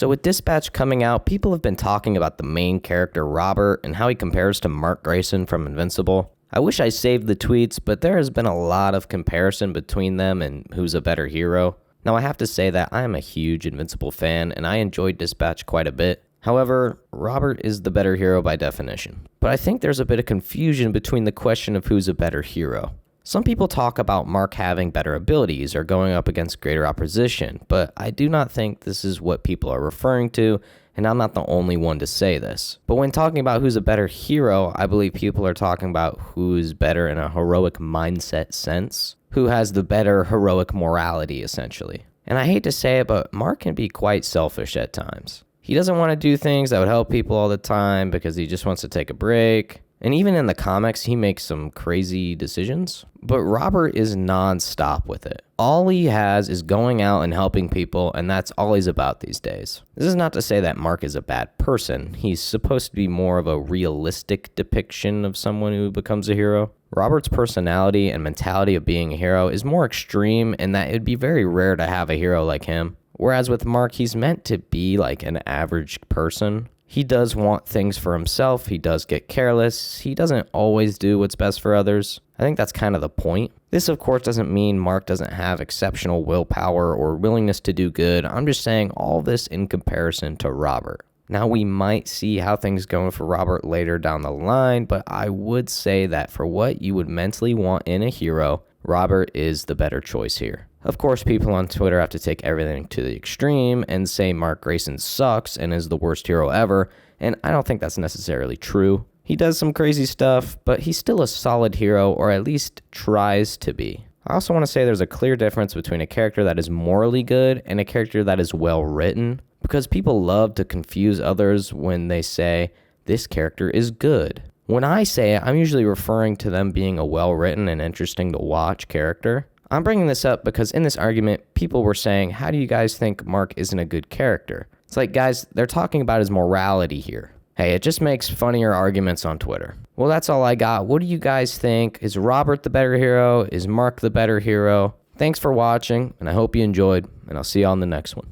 So with Dispatch coming out, people have been talking about the main character Robert and how he compares to Mark Grayson from Invincible. I wish I saved the tweets, but there has been a lot of comparison between them and who's a better hero. Now I have to say that I am a huge Invincible fan and I enjoyed Dispatch quite a bit. However, Robert is the better hero by definition. But I think there's a bit of confusion between the question of who's a better hero. Some people talk about Mark having better abilities or going up against greater opposition, but I do not think this is what people are referring to, and I'm not the only one to say this. But when talking about who's a better hero, I believe people are talking about who's better in a heroic mindset sense, who has the better heroic morality, essentially. And I hate to say it, but Mark can be quite selfish at times. He doesn't want to do things that would help people all the time because he just wants to take a break. And even in the comics, he makes some crazy decisions. But Robert is non-stop with it. All he has is going out and helping people, and that's all he's about these days. This is not to say that Mark is a bad person. He's supposed to be more of a realistic depiction of someone who becomes a hero. Robert's personality and mentality of being a hero is more extreme, and that it'd be very rare to have a hero like him. Whereas with Mark, he's meant to be like an average person. He does want things for himself. He does get careless. He doesn't always do what's best for others. I think that's kind of the point. This, of course, doesn't mean Mark doesn't have exceptional willpower or willingness to do good. I'm just saying all this in comparison to Robert. Now, we might see how things go for Robert later down the line, but I would say that for what you would mentally want in a hero, Robert is the better choice here. Of course, people on Twitter have to take everything to the extreme and say Mark Grayson sucks and is the worst hero ever, and I don't think that's necessarily true. He does some crazy stuff, but he's still a solid hero, or at least tries to be. I also want to say there's a clear difference between a character that is morally good and a character that is well written, because people love to confuse others when they say, this character is good. When I say it, I'm usually referring to them being a well-written and interesting to watch character. I'm bringing this up because in this argument, people were saying, how do you guys think Mark isn't a good character? It's like, guys, they're talking about his morality here. Hey, it just makes funnier arguments on Twitter. Well, that's all I got. What do you guys think? Is Robert the better hero? Is Mark the better hero? Thanks for watching, and I hope you enjoyed, and I'll see you on the next one.